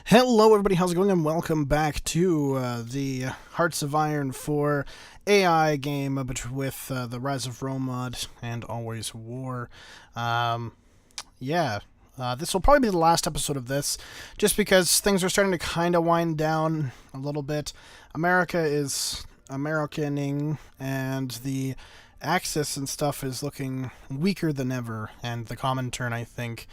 Hello, everybody. How's it going? And welcome back to the Hearts of Iron 4 AI game with the Rise of Rome mod and Always War. Um, yeah, this will probably be the last episode of this, just because things are starting to kind of wind down a little bit. America is Americaning, and the Axis and stuff is looking weaker than ever, and the Commintern, I think,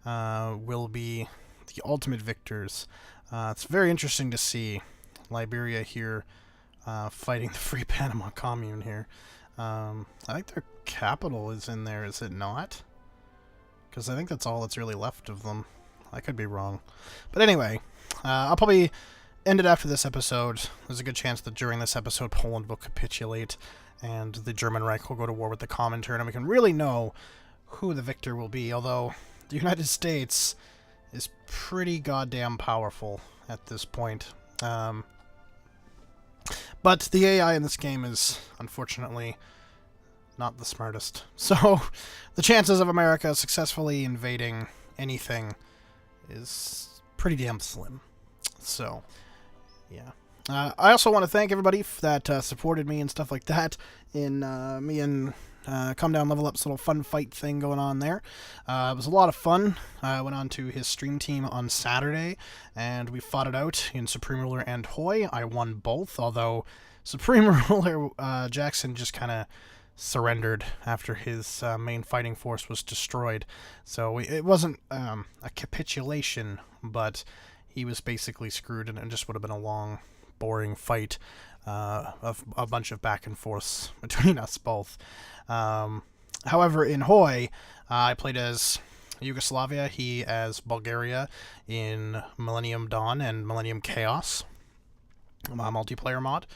will be the ultimate victors. It's very interesting to see Liberia here fighting the Free Panama Commune here. I think their capital is in there, is it not? Because I think that's all that's really left of them. I could be wrong. But anyway, I'll probably end it after this episode. There's a good chance that during this episode Poland will capitulate and the German Reich will go to war with the Commintern, and we can really know who the victor will be, although the United States is pretty goddamn powerful at this point. But the AI in this game is, unfortunately, not the smartest. So, the chances of America successfully invading anything is pretty damn slim. So, yeah. I also want to thank everybody that supported me and stuff like that in me and Come Down Level Up's little fun fight thing going on there. It was a lot of fun. I went on to his stream team on Saturday, and we fought it out in Supreme Ruler and Hoy. I won both, although Supreme Ruler Jackson just kind of surrendered after his main fighting force was destroyed. So it wasn't a capitulation, but he was basically screwed, and it just would have been a long, boring fight of a bunch of back and forths between us both. However, in Hoy, I played as Yugoslavia, he as Bulgaria in Millennium Dawn and Millennium Chaos, multiplayer mod.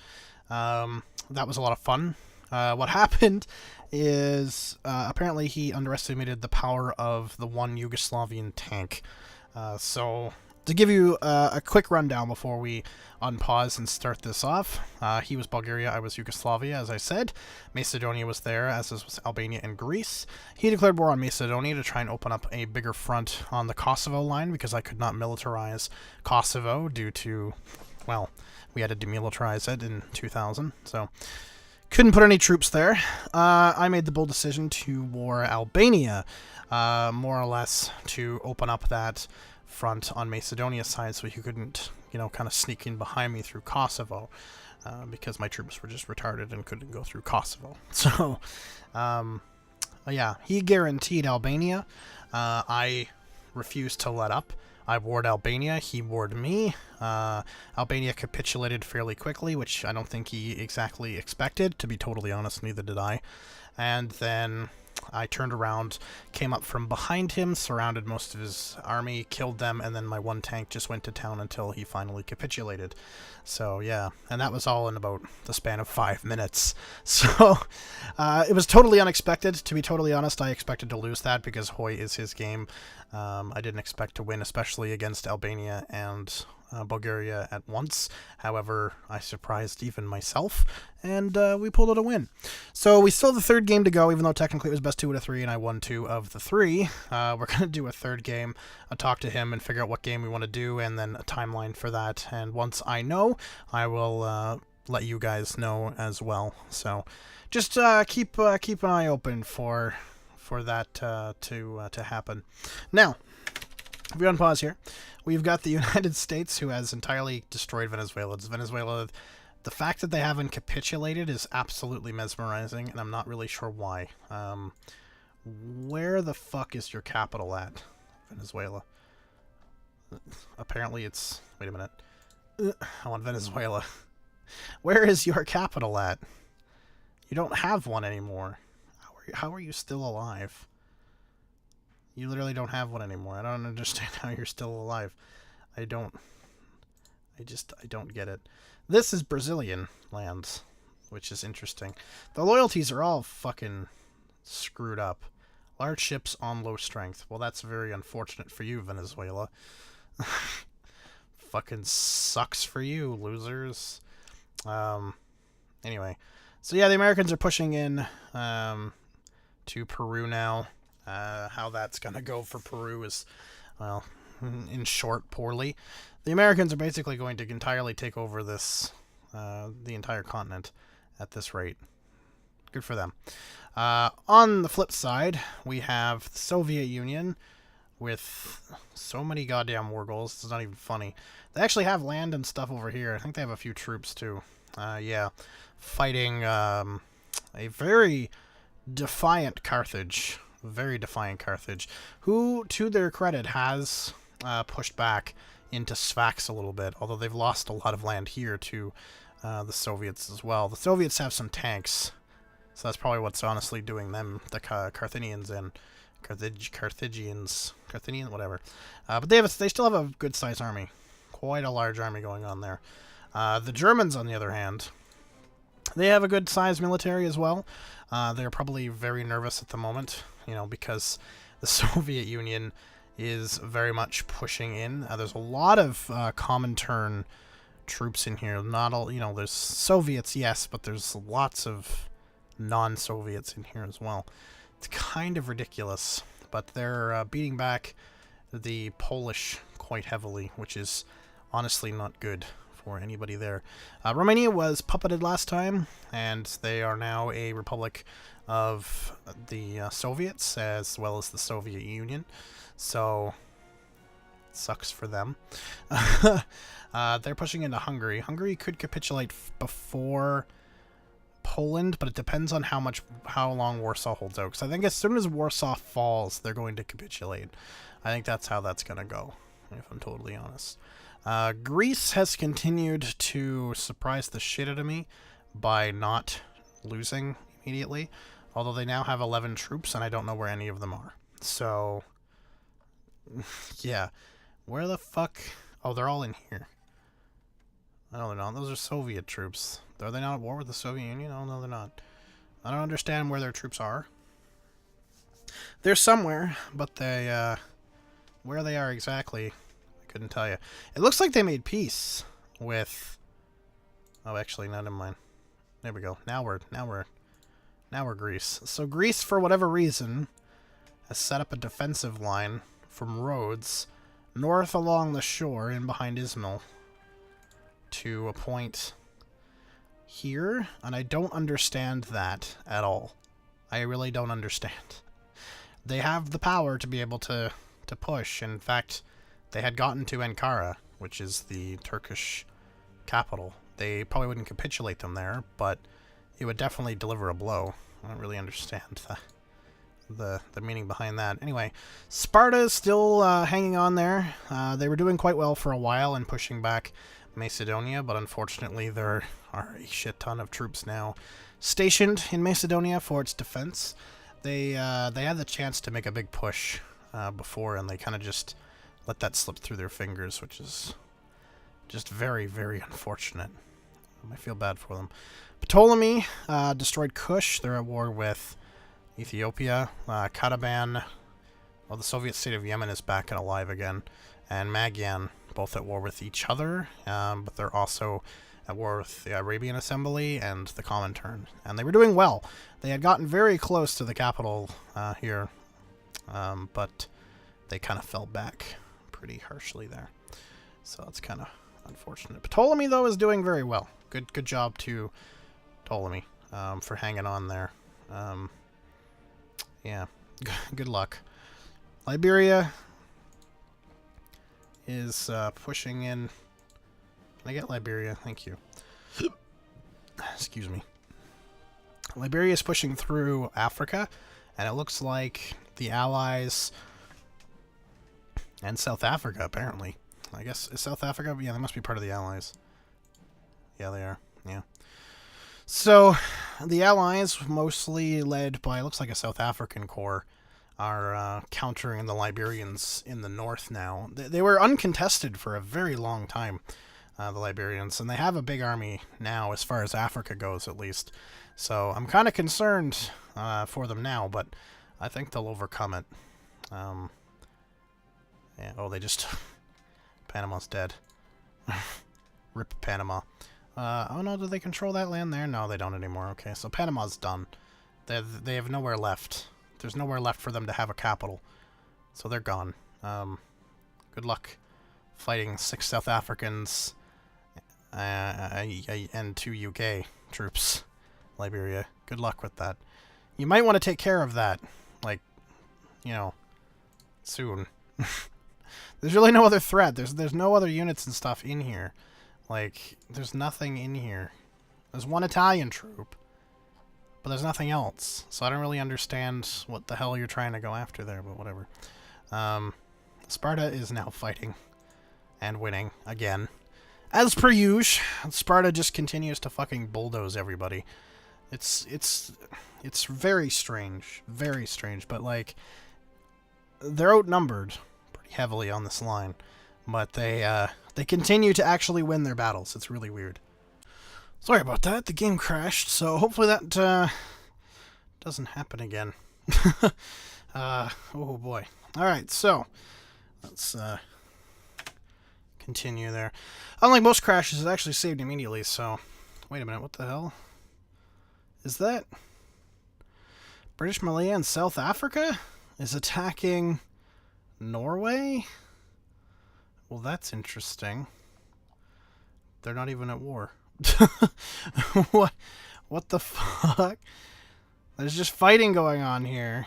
That was a lot of fun. What happened is apparently he underestimated the power of the one Yugoslavian tank. So to give you a quick rundown before we unpause and start this off, he was Bulgaria, I was Yugoslavia, as I said. Macedonia was there, as was Albania and Greece. He declared war on Macedonia to try and open up a bigger front on the Kosovo line, because I could not militarize Kosovo due to, well, we had to demilitarize it in 2000, so couldn't put any troops there. I made the bold decision to war Albania, more or less to open up that front on Macedonia's side so he couldn't, kind of sneak in behind me through Kosovo, because my troops were just retarded and couldn't go through Kosovo. So, yeah, he guaranteed Albania. I refused to let up. I warred Albania, he warred me. Albania capitulated fairly quickly, which I don't think he exactly expected. To be totally honest, neither did I. And then I turned around, came up from behind him, surrounded most of his army, killed them, and then my one tank just went to town until he finally capitulated. So, yeah, and that was all in about the span of 5 minutes. So, it was totally unexpected. To be totally honest, I expected to lose that because Hoy is his game. I didn't expect to win, especially against Albania and Bulgaria at once. However, I surprised even myself, and we pulled out a win. So we still have the third game to go, even though technically it was best 2 out of 3, and I won 2 of the 3. We're going to do a third game, talk to him, and figure out what game we want to do, and then a timeline for that. And once I know, I will let you guys know as well. So just keep an eye open for that to happen. Now, if we unpause here, we've got the United States, who has entirely destroyed Venezuela. Venezuela, the fact that they haven't capitulated is absolutely mesmerizing, and I'm not really sure why. Where the fuck is your capital at, Venezuela? Apparently it's... Wait a minute. I want Venezuela. Where is your capital at? You don't have one anymore. How are you still alive? You literally don't have one anymore. I don't understand how you're still alive. I don't get it. This is Brazilian lands, which is interesting. The loyalties are all fucking screwed up. Large ships on low strength. Well, that's very unfortunate for you, Venezuela. Fucking sucks for you, losers. Anyway. So yeah, the Americans are pushing in to Peru now. How that's gonna go for Peru is, well, in short, poorly. The Americans are basically going to entirely take over this, the entire continent at this rate. Good for them. On the flip side, we have the Soviet Union with so many goddamn war goals. It's not even funny. They actually have land and stuff over here. I think they have a few troops too. Yeah, fighting a very defiant Carthage. Very defiant Carthage, who, to their credit, has pushed back into Sfax a little bit, although they've lost a lot of land here to the Soviets as well. The Soviets have some tanks, so that's probably what's honestly doing them, the Carthaginians and Carthaginians, whatever. But they still have a good-sized army, quite a large army going on there. The Germans, on the other hand, they have a good-sized military as well. They're probably very nervous at the moment, you know, because the Soviet Union is very much pushing in. There's a lot of Commintern troops in here. Not all, you know, there's Soviets, yes, but there's lots of non-Soviets in here as well. It's kind of ridiculous, but they're beating back the Polish quite heavily, which is honestly not good for anybody there. Romania was puppeted last time, and they are now a republic of the Soviets as well as the Soviet Union, so it sucks for them. They're pushing into Hungary. Hungary could capitulate before Poland, but it depends on how long Warsaw holds out, because I think as soon as Warsaw falls, they're going to capitulate. I think that's how that's going to go, if I'm totally honest. Greece has continued to surprise the shit out of me by not losing immediately, although they now have 11 troops, and I don't know where any of them are. So, yeah. Where the fuck? Oh, they're all in here. No, they're not. Those are Soviet troops. Are they not at war with the Soviet Union? Oh, no, they're not. I don't understand where their troops are. They're somewhere, but they, where they are exactly, I couldn't tell you. It looks like they made peace with... Oh, actually, no, never mind. There we go. Now we're Greece. So Greece, for whatever reason, has set up a defensive line from Rhodes north along the shore in behind Izmail to a point here, and I don't understand that at all. I really don't understand. They have the power to be able to push. In fact, they had gotten to Ankara, which is the Turkish capital. They probably wouldn't capitulate them there, but it would definitely deliver a blow. I don't really understand the meaning behind that. Anyway, Sparta is still hanging on there. They were doing quite well for a while and pushing back Macedonia, but unfortunately there are a shit ton of troops now stationed in Macedonia for its defense. They had the chance to make a big push before, and they kind of just let that slip through their fingers, which is just very, very unfortunate. I feel bad for them. Ptolemy destroyed Kush. They're at war with Ethiopia. Kataban, well, the Soviet state of Yemen is back and alive again. And Magyaran, both at war with each other, but they're also at war with the Arabian Assembly and the Commintern. And they were doing well. They had gotten very close to the capital here, but they kind of fell back pretty harshly there. So it's kind of unfortunate. Ptolemy, though, is doing very well. Good job to Ptolemy for hanging on there. Yeah, good luck. Liberia is pushing in. Can I get Liberia? Thank you. Excuse me. Liberia is pushing through Africa, and it looks like the Allies and South Africa, apparently. I guess, is South Africa? Yeah, they must be part of the Allies. Yeah, they are. Yeah. So, the Allies, mostly led by, looks like a South African corps, are countering the Liberians in the north now. They were uncontested for a very long time, the Liberians, and they have a big army now, as far as Africa goes, at least. So, I'm kind of concerned for them now, but I think they'll overcome it. Yeah, oh, they just... Panama's dead. Rip Panama. Oh no, do they control that land there? No, they don't anymore. Okay, so Panama's done. They have nowhere left. There's nowhere left for them to have a capital. So they're gone. Good luck fighting 6 South Africans and 2 UK troops. Liberia. Good luck with that. You might want to take care of that, like, you know, soon. There's really no other threat. There's no other units and stuff in here. Like, there's nothing in here. There's 1 Italian troop, but there's nothing else. So I don't really understand what the hell you're trying to go after there, but whatever. Sparta is now fighting and winning again. As per usual, Sparta just continues to fucking bulldoze everybody. It's very strange, but like, they're outnumbered pretty heavily on this line, but they continue to actually win their battles. It's really weird. Sorry about that. The game crashed, so hopefully that doesn't happen again. Oh boy. All right, so let's continue there. Unlike most crashes, it actually saved immediately. So, wait a minute. What the hell is that? British Malaya and South Africa is attacking Norway? Well, that's interesting. They're not even at war. What the fuck? There's just fighting going on here.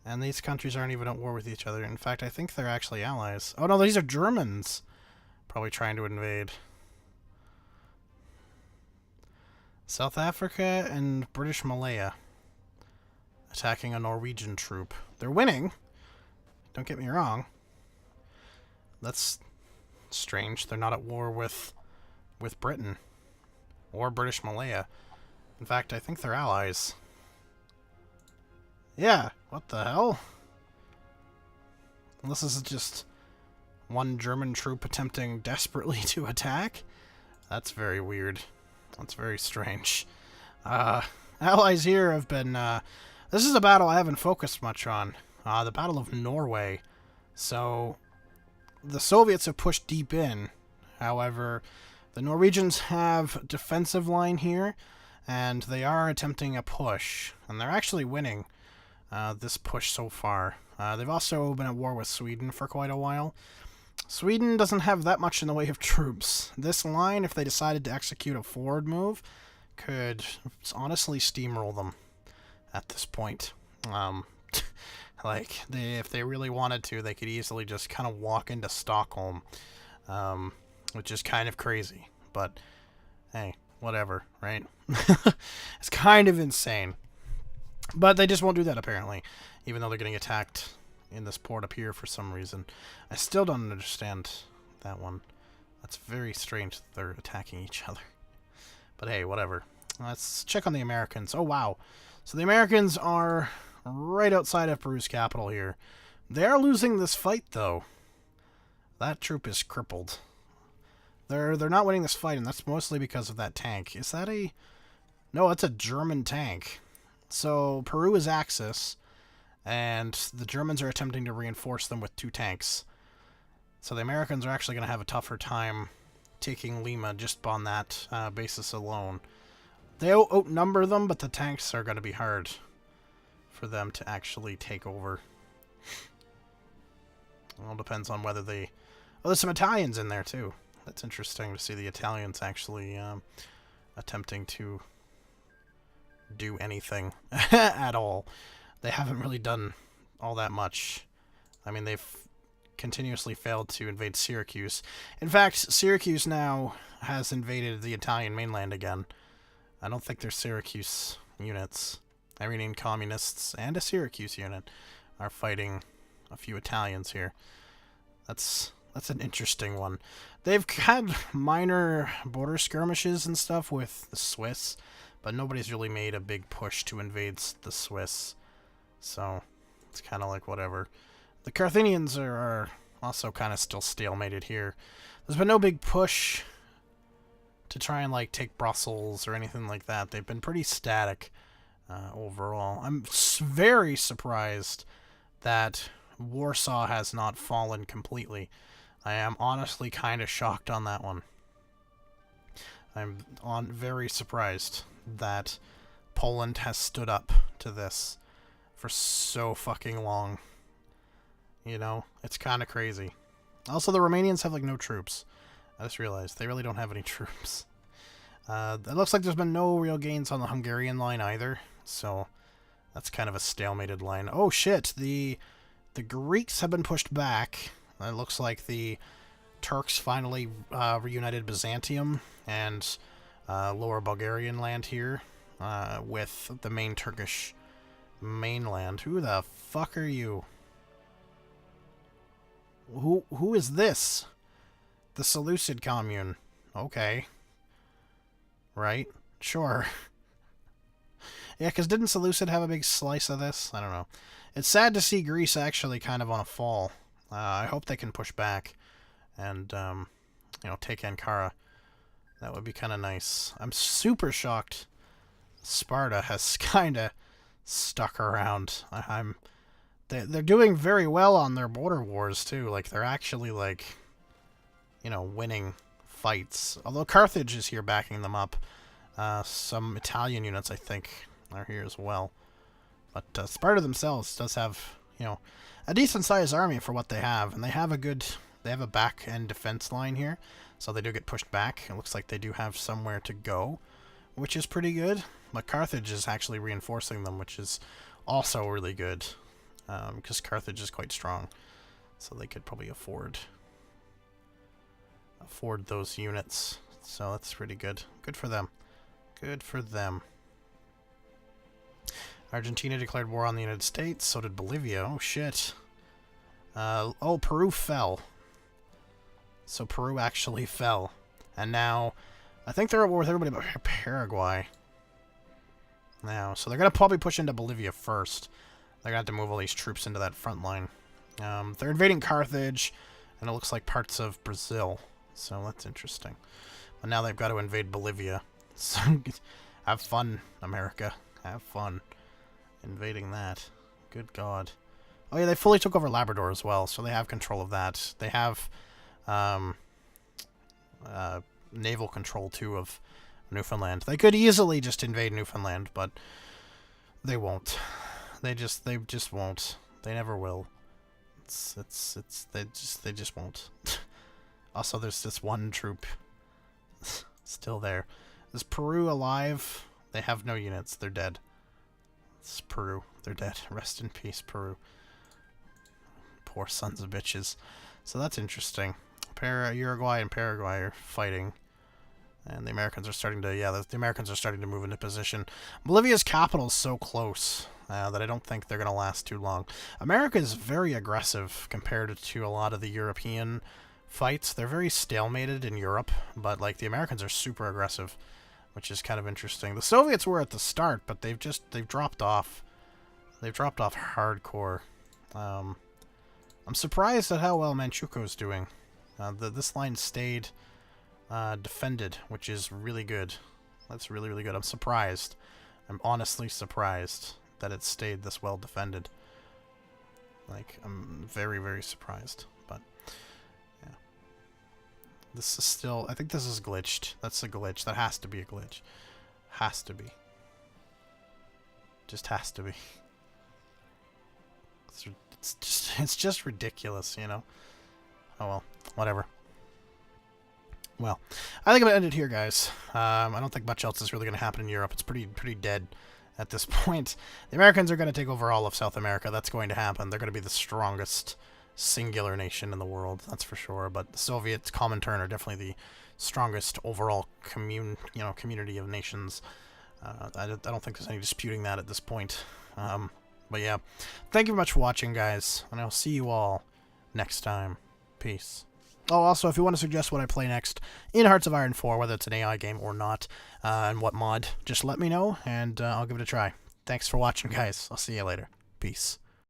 And these countries aren't even at war with each other. In fact, I think they're actually allies. Oh no, these are Germans. Probably trying to invade. South Africa and British Malaya attacking a Norwegian troop. They're winning. Don't get me wrong. That's strange. They're not at war with Britain or British Malaya. In fact, I think they're allies. Yeah, what the hell? This is just one German troop attempting desperately to attack? That's very weird. That's very strange. Allies here have been... this is a battle I haven't focused much on. The Battle of Norway. So, the Soviets have pushed deep in. However, the Norwegians have a defensive line here, and they are attempting a push. And they're actually winning this push so far. They've also been at war with Sweden for quite a while. Sweden doesn't have that much in the way of troops. This line, if they decided to execute a forward move, could honestly steamroll them at this point. Like, if they really wanted to, they could easily just kind of walk into Stockholm, which is kind of crazy. But, hey, whatever, right? It's kind of insane. But they just won't do that, apparently, even though they're getting attacked in this port up here for some reason. I still don't understand that one. That's very strange that they're attacking each other. But hey, whatever. Let's check on the Americans. Oh, wow. So the Americans are right outside of Peru's capital here. They are losing this fight, though. That troop is crippled. They're not winning this fight, and that's mostly because of that tank. Is that a... No, that's a German tank. So, Peru is Axis, and the Germans are attempting to reinforce them with 2 tanks. So the Americans are actually going to have a tougher time taking Lima just on that basis alone. They outnumber them, but the tanks are going to be hard for them to actually take over. It all depends on whether they... Oh, there's some Italians in there, too. That's interesting to see the Italians actually attempting to do anything at all. They haven't really done all that much. I mean, they've continuously failed to invade Syracuse. In fact, Syracuse now has invaded the Italian mainland again. I don't think there's Syracuse units. Iranian communists and a Syracuse unit are fighting a few Italians here. That's an interesting one. They've had minor border skirmishes and stuff with the Swiss, but nobody's really made a big push to invade the Swiss. So, it's kind of like whatever. The Carthaginians are also kind of still stalemated here. There's been no big push to try and, like, take Brussels or anything like that. They've been pretty static overall. I'm very surprised that Warsaw has not fallen completely. I am honestly kind of shocked on that one. I'm very surprised that Poland has stood up to this for so fucking long. You know, it's kind of crazy. Also, the Romanians have, like, no troops. I just realized they really don't have any troops. It looks like there's been no real gains on the Hungarian line either, so that's kind of a stalemated line. Oh, shit! The Greeks have been pushed back. It looks like the Turks finally reunited Byzantium and lower Bulgarian land here with the main Turkish mainland. Who the fuck are you? Who is this? The Seleucid commune. Okay. Right? Sure. Yeah, because didn't Seleucid have a big slice of this? I don't know. It's sad to see Greece actually kind of on a fall. I hope they can push back and, you know, take Ankara. That would be kind of nice. I'm super shocked Sparta has kind of stuck around. They're doing very well on their border wars, too. Like, they're actually, like, you know, winning fights. Although Carthage is here backing them up. Some Italian units, I think, are here as well. But Sparta themselves does have, you know, a decent-sized army for what they have. And they have a back-end defense line here. So they do get pushed back. It looks like they do have somewhere to go, which is pretty good. But Carthage is actually reinforcing them, which is also really good. Because Carthage is quite strong. So they could probably afford those units. So that's pretty good. Good for them. Good for them. Argentina declared war on the United States. So did Bolivia. Oh, shit. Oh, Peru fell. So Peru actually fell. And now, I think they're at war with everybody but Paraguay. Now, so they're going to probably push into Bolivia first. They're going to have to move all these troops into that front line. They're invading Carthage, and it looks like parts of Brazil. So that's interesting. But now they've got to invade Bolivia. So have fun, America. Have fun invading that. Good God. Oh yeah, they fully took over Labrador as well, so they have control of that. They have naval control, too, of Newfoundland. They could easily just invade Newfoundland, but they won't. They just won't. They never will. They just won't. Also, there's this one troop still there. Is Peru alive? They have no units. They're dead. It's Peru. They're dead. Rest in peace, Peru. Poor sons of bitches. So that's interesting. Uruguay and Paraguay are fighting. And the Americans are starting to, yeah, the Americans are starting to move into position. Bolivia's capital is so close that I don't think they're going to last too long. America is very aggressive compared to a lot of the European fights. They're very stalemated in Europe, but, like, the Americans are super aggressive, which is kind of interesting. The Soviets were at the start, but they've dropped off. They've dropped off hardcore. I'm surprised at how well Manchukuo's doing. This line stayed defended, which is really good. That's really, really good. I'm surprised. I'm honestly surprised that it stayed this well defended. Like, I'm very, very surprised. But, yeah. This is still... I think this is glitched. That's a glitch. That has to be a glitch. Has to be. Just has to be. It's just ridiculous, you know? Oh well. Whatever. Well, I think I'm going to end it here, guys. I don't think much else is really going to happen in Europe. It's pretty dead at this point. The Americans are going to take over all of South America. That's going to happen. They're going to be the strongest singular nation in the world, that's for sure. But the Soviets, Commintern, are definitely the strongest overall community of nations. I don't think there's any disputing that at this point. But yeah, thank you very much for watching, guys, and I'll see you all next time. Peace. Oh, also, if you want to suggest what I play next in Hearts of Iron 4, whether it's an AI game or not, and what mod, just let me know, and I'll give it a try. Thanks for watching, guys. I'll see you later. Peace.